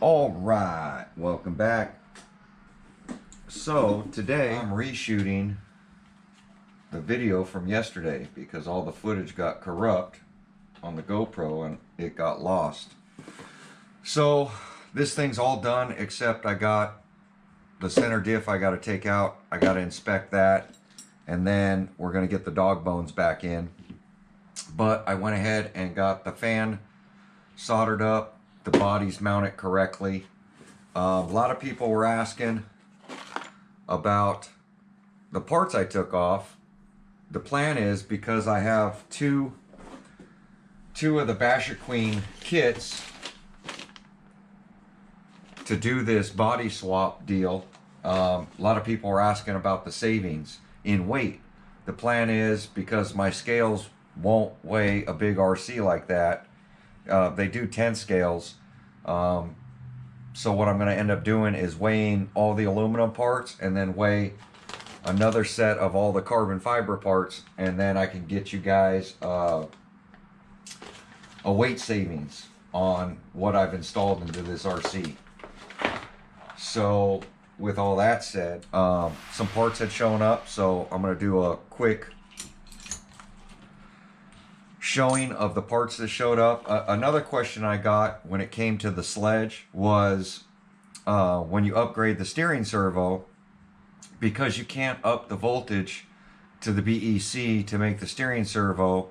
All right, welcome back. So today I'm reshooting the video from yesterday because all the footage got corrupt on the GoPro and it got lost. So this thing's all done except I got the center diff I got to take out. I got to inspect that, and then we're going to get the dog bones back in. But I went ahead and got the fan soldered up, the bodies mounted correctly. A lot of people were asking about the parts I took off. The plan is, because I have two of the Basherqueen kits to do this body swap deal, a lot of people were asking about the savings in weight. The plan is, because my scales won't weigh a big RC like that, they do 10 scales. So what I'm going to end up doing is weighing all the aluminum parts and then weigh another set of all the carbon fiber parts, and then I can get you guys a weight savings on what I've installed into this RC. So with all that said, some parts had shown up, so I'm going to do a quick showing of the parts that showed up. Another question I got when it came to the sledge was when you upgrade the steering servo, because you can't up the voltage to the BEC to make the steering servo,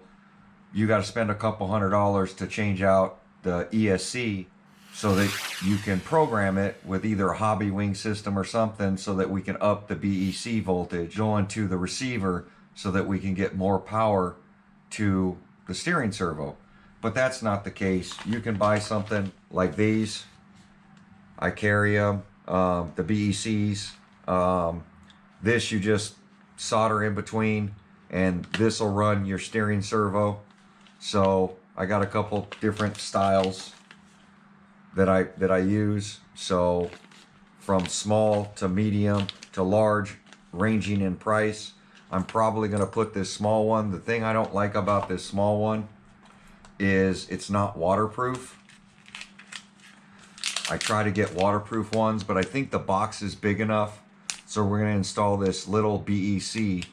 you got to spend a couple $100 to change out the ESC so that you can program it with either a hobby wing system or something so that we can up the BEC voltage going to the receiver so that we can get more power to the steering servo. But that's not the case. You can buy something like these. I carry them, the BECs. This you just solder in between, and this will run your steering servo. So I got a couple different styles that I use. So from small to medium to large, ranging in price. I'm probably going to put this small one. The thing I don't like about this small one is it's not waterproof. I try to get waterproof ones, but I think the box is big enough. So we're going to install this little BEC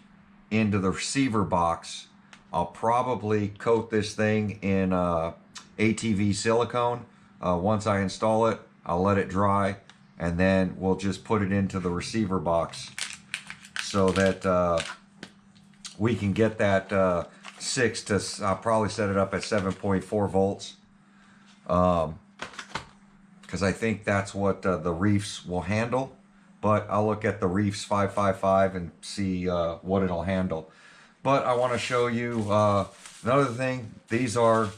into the receiver box. I'll probably coat this thing in ATV silicone. Once I install it, I'll let it dry, and then we'll just put it into the receiver box so that we can get that I'll probably set it up at 7.4 volts. Because I think that's what the reefs will handle. But I'll look at the reefs 555 and see what it'll handle. But I want to show you another thing. These are,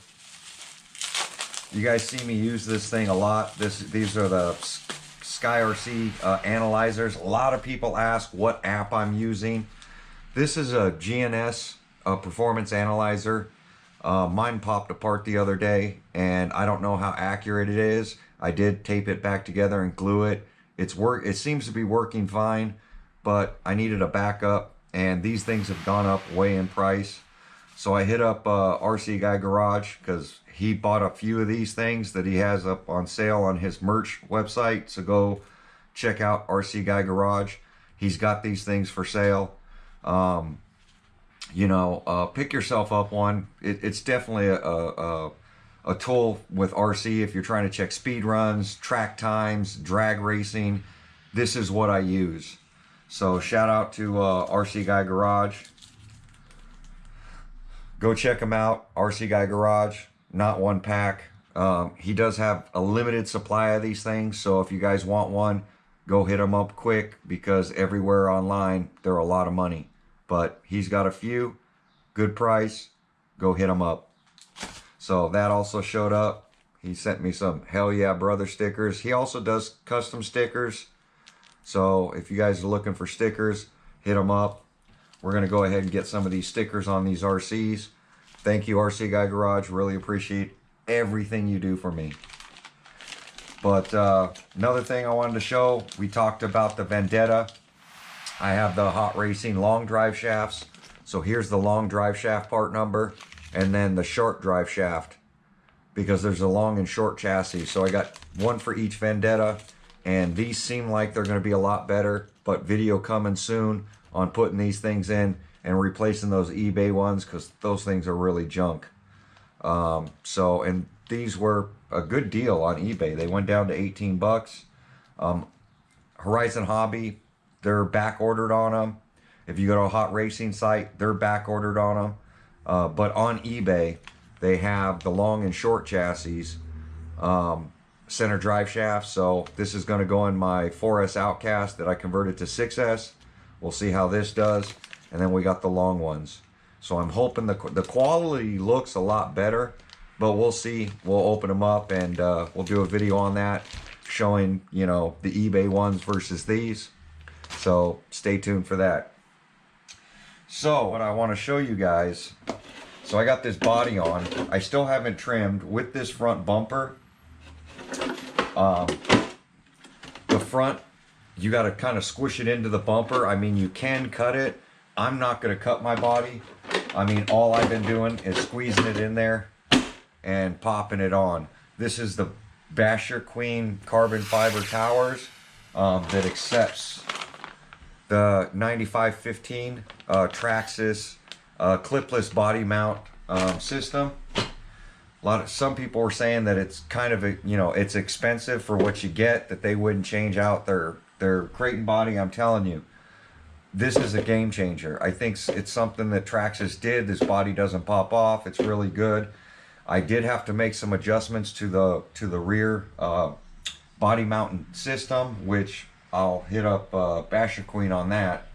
you guys see me use this thing a lot. These are the GCRC analyzers. A lot of people ask what app I'm using. This is a GNS performance analyzer. Mine popped apart the other day, and I don't know how accurate it is. I did tape it back together and glue it. It seems to be working fine, but I needed a backup, and these things have gone up way in price. So I hit up RC Guy Garage because he bought a few of these things that he has up on sale on his merch website. So go check out RC Guy Garage. He's got these things for sale. Pick yourself up one. It's definitely a tool with RC if you're trying to check speed runs, track times, drag racing. This is what I use. So shout out to RC Guy Garage. Go check him out, RC Guy Garage. Not one pack. He does have a limited supply of these things, so if you guys want one, go hit him up quick, because everywhere online they're a lot of money. But he's got a few, good price, go hit him up. So that also showed up. He sent me some Hell Yeah Brother stickers. He also does custom stickers. So if you guys are looking for stickers, hit him up. We're going to go ahead and get some of these stickers on these RCs. Thank you, RC Guy Garage. Really appreciate everything you do for me. But another thing I wanted to show, we talked about the Vendetta. I have the Hot Racing long drive shafts. So here's the long drive shaft part number, and then the short drive shaft because there's a long and short chassis. So I got one for each Vendetta, and these seem like they're going to be a lot better, but video coming soon on putting these things in and replacing those eBay ones, because those things are really junk. And these were a good deal on eBay. They went down to 18 bucks. Horizon Hobby, they're back ordered on them. If you go to a hot racing site, they're back ordered on them. But on eBay, they have the long and short chassis, center drive shaft. So this is going to go in my 4S Outcast that I converted to 6S. We'll see how this does. And then we got the long ones. So I'm hoping the quality looks a lot better, but we'll see. We'll open them up and we'll do a video on that, showing, you know, the eBay ones versus these. So stay tuned for that. So what I want to show you guys, so I got this body on. I still haven't trimmed with this front bumper. The front, you got to kind of squish it into the bumper. I mean, you can cut it. I'm not going to cut my body. I mean, all I've been doing is squeezing it in there and popping it on. This is the Basherqueen carbon fiber towers that accepts the 9515 Traxxas clipless body mount system. Some people were saying that it's kind of it's expensive for what you get, that they wouldn't change out their Kraton body. I'm telling you, this is a game changer. I think it's something that Traxxas did. This body doesn't pop off. It's really good. I did have to make some adjustments to the rear body mounting system, which I'll hit up Basherqueen on that.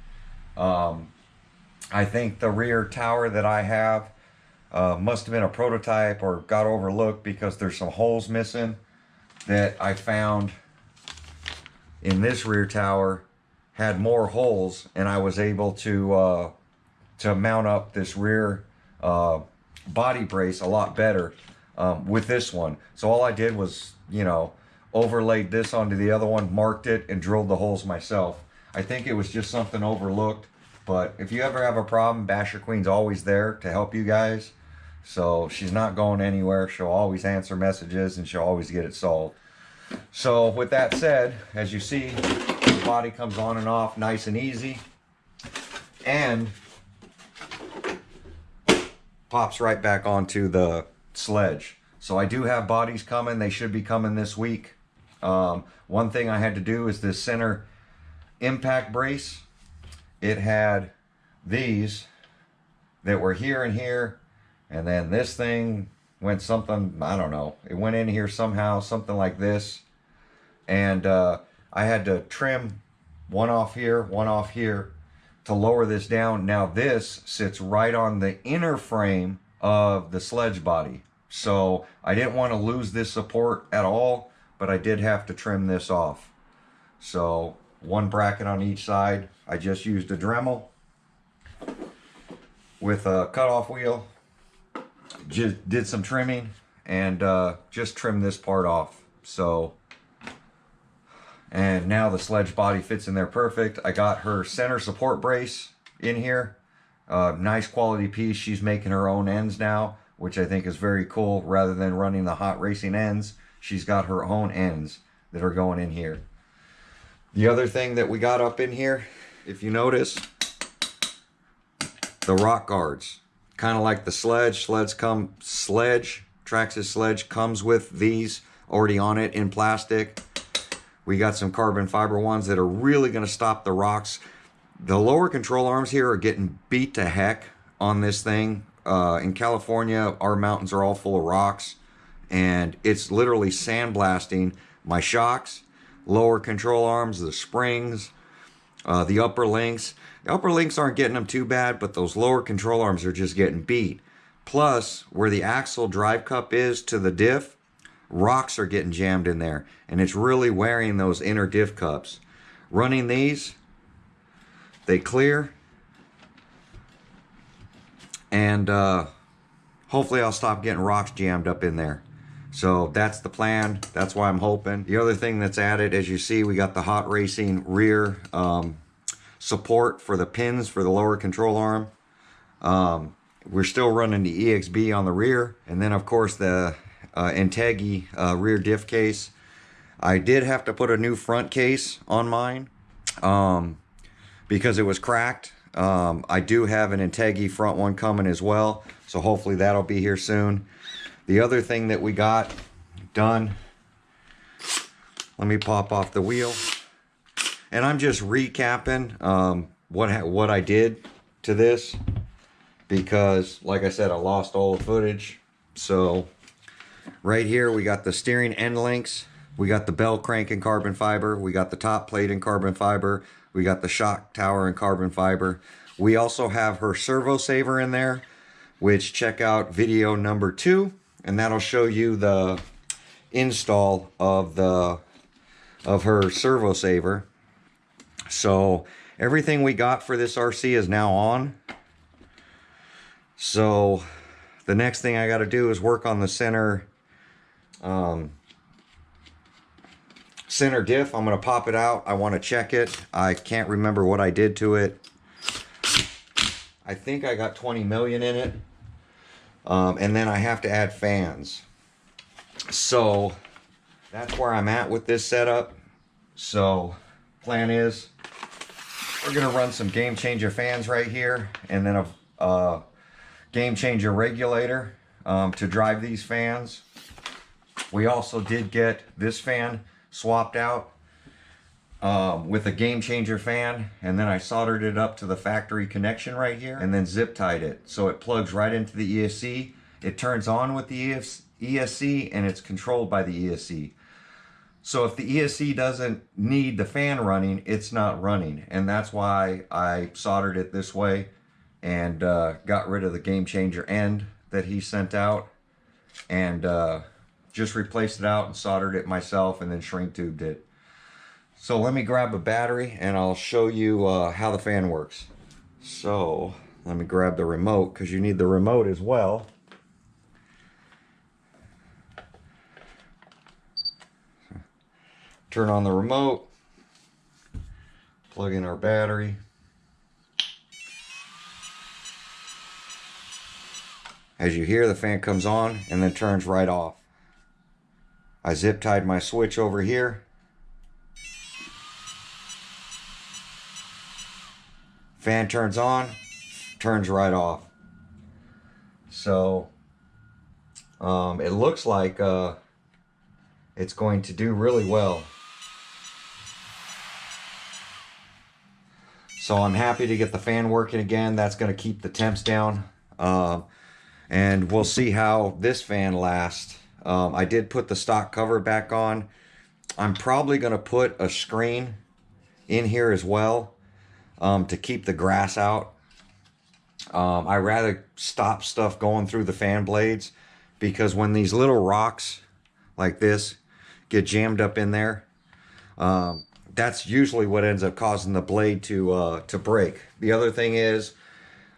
I think the rear tower that I have must have been a prototype or got overlooked, because there's some holes missing that I found in this rear tower. Had more holes, and I was able to mount up this rear body brace a lot better with this one. So all I did was, overlaid this onto the other one, marked it, and drilled the holes myself. I think it was just something overlooked, but if you ever have a problem, Basherqueen's always there to help you guys. So she's not going anywhere. She'll always answer messages, and she'll always get it solved. So with that said, as you see, the body comes on and off nice and easy, and pops right back onto the sledge. So I do have bodies coming. They should be coming this week. One thing I had to do is this center impact brace. It had these that were here and here, and then this thing went something, I don't know, it went in here somehow, something like this, and I had to trim one off here to lower this down. Now this sits right on the inner frame of the sledge body, so I didn't want to lose this support at all, but I did have to trim this off. So one bracket on each side. I just used a Dremel with a cutoff wheel, just did some trimming, and just trimmed this part off. So, and now the sledge body fits in there perfect. I got her center support brace in here. Nice quality piece. She's making her own ends now, which I think is very cool. Rather than running the hot racing ends, she's got her own ends that are going in here. The other thing that we got up in here, if you notice, the rock guards. Kind of like the sledge. Traxxas sledge comes with these already on it in plastic. We got some carbon fiber ones that are really going to stop the rocks. The lower control arms here are getting beat to heck on this thing. In California, our mountains are all full of rocks, and it's literally sandblasting my shocks, lower control arms, the springs, the upper links. The upper links aren't getting them too bad, but those lower control arms are just getting beat. Plus, where the axle drive cup is to the diff, rocks are getting jammed in there, and it's really wearing those inner diff cups. Running these, they clear, and hopefully I'll stop getting rocks jammed up in there. So that's the plan. That's why I'm hoping. The other thing that's added, as you see, we got the hot racing rear support for the pins for the lower control arm. We're still running the EXB on the rear, and then of course the Integrity rear diff case. I did have to put a new front case on mine because it was cracked. I do have an Integrity front one coming as well, so hopefully that'll be here soon. The other thing that we got done, let me pop off the wheel, and I'm just recapping what I did to this, because like I said, I lost all the footage. So right here we got the steering end links, we got the bell crank in carbon fiber, we got the top plate in carbon fiber, we got the shock tower in carbon fiber. We also have her servo saver in there, which check out video number 2, and that'll show you the install of her servo saver. So everything we got for this RC is now on. So the next thing I got to do is work on the center diff. I'm going to pop it out. I want to check it. I can't remember what I did to it. I think I got 20 million in it. And then I have to add fans. So that's where I'm at with this setup. So plan is we're going to run some game changer fans right here, and then a game changer regulator to drive these fans. We also did get this fan swapped out with a game changer fan, and then I soldered it up to the factory connection right here, and then zip tied it so it plugs right into the ESC. It turns on with the ESC, and it's controlled by the ESC. So if the ESC doesn't need the fan running, it's not running, and that's why I soldered it this way and got rid of the game changer end that he sent out, and just replaced it out and soldered it myself, and then shrink tubed it. So let me grab a battery and I'll show you how the fan works. So let me grab the remote, because you need the remote as well. Turn on the remote, plug in our battery. As you hear, the fan comes on and then turns right off. I zip tied my switch over here. Fan turns on, turns right off. So it looks like it's going to do really well. So I'm happy to get the fan working again. That's going to keep the temps down. And we'll see how this fan lasts. I did put the stock cover back on. I'm probably going to put a screen in here as well to keep the grass out. I rather stop stuff going through the fan blades, because when these little rocks like this get jammed up in there, that's usually what ends up causing the blade to break. The other thing is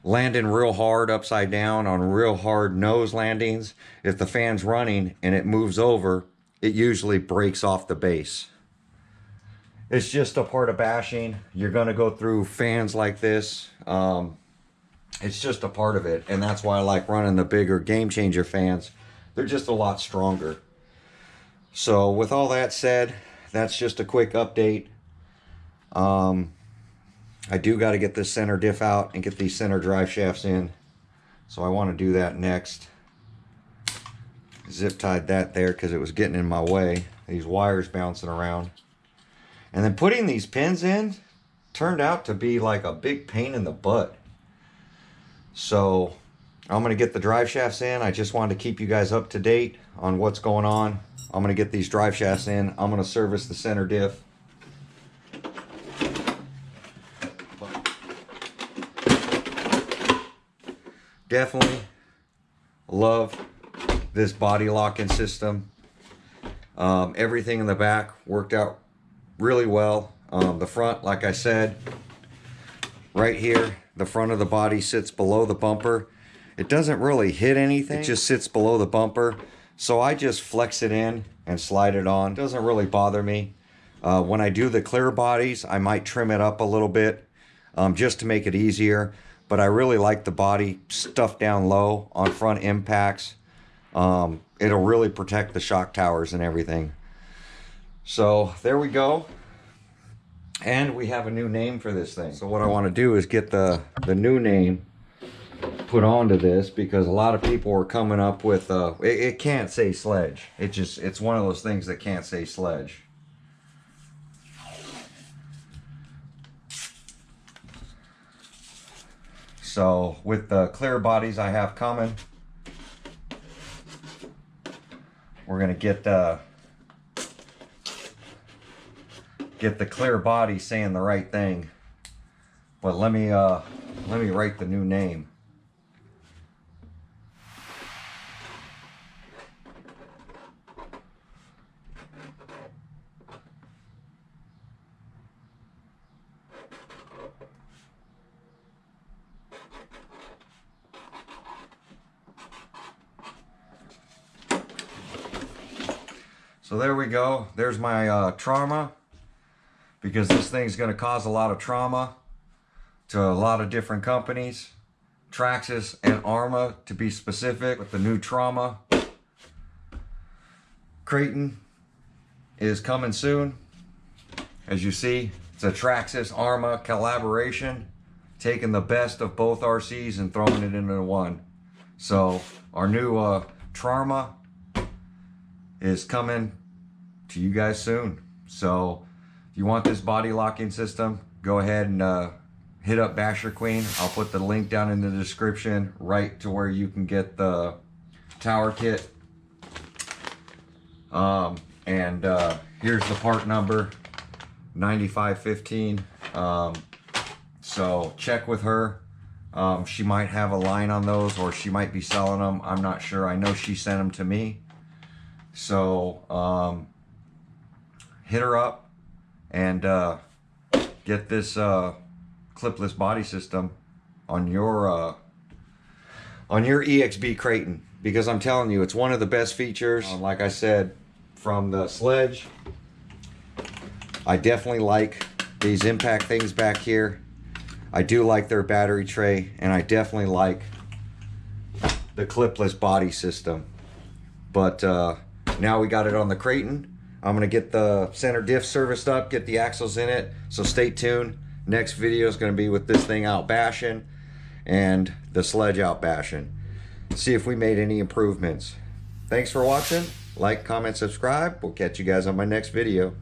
landing real hard upside down on real hard nose landings. If the fan's running and it moves over, it usually breaks off the base. It's just a part of bashing. You're going to go through fans like this. It's just a part of it, and that's why I like running the bigger game changer fans. They're just a lot stronger. So with all that said, that's just a quick update. I do got to get this center diff out and get these center drive shafts in, so I want to do that next. Zip tied that there because it was getting in my way, these wires bouncing around. And then putting these pins in turned out to be like a big pain in the butt. So I'm going to get the drive shafts in. I just wanted to keep you guys up to date on what's going on. I'm going to get these drive shafts in. I'm going to service the center diff. Definitely love this body locking system. Everything in the back worked out really well. The front, like I said, right here, the front of the body sits below the bumper. It doesn't really hit anything. It just sits below the bumper. So I just flex it in and slide it on. It doesn't really bother me. When I do the clear bodies, I might trim it up a little bit just to make it easier. But I really like the body stuffed down low on front impacts. It'll really protect the shock towers and everything. So there we go. And we have a new name for this thing. So what I want to do is get the new name put onto this, because a lot of people are coming up with it can't say sledge. It's one of those things that can't say sledge. So with the clear bodies I have coming, we're gonna get the clear body saying the right thing. But let me write the new name. So there we go. There's my trauma, because this thing's going to cause a lot of trauma to a lot of different companies. Traxxas and Arrma, to be specific, with the new trauma. Kraton is coming soon. As you see, it's a Traxxas Arrma collaboration, taking the best of both RCs and throwing it into one. So our new trauma is coming to you guys soon. So if you want this body locking system, go ahead and hit up Basherqueen. I'll put the link down in the description, right to where you can get the tower kit. And here's the part number, 9515. So check with her. She might have a line on those, or she might be selling them. I'm not sure. I know she sent them to me. So hit her up and get this clipless body system on your EXB Kraton, because I'm telling you, it's one of the best features. Like I said, from the sledge, I definitely like these impact things back here. I do like their battery tray, and I definitely like the clipless body system. But now we got it on the Kraton. I'm gonna get the center diff serviced up, get the axles in it, so stay tuned. Next video is gonna be with this thing out bashing and the sledge out bashing. See if we made any improvements. Thanks for watching. Like, comment, subscribe. We'll catch you guys on my next video.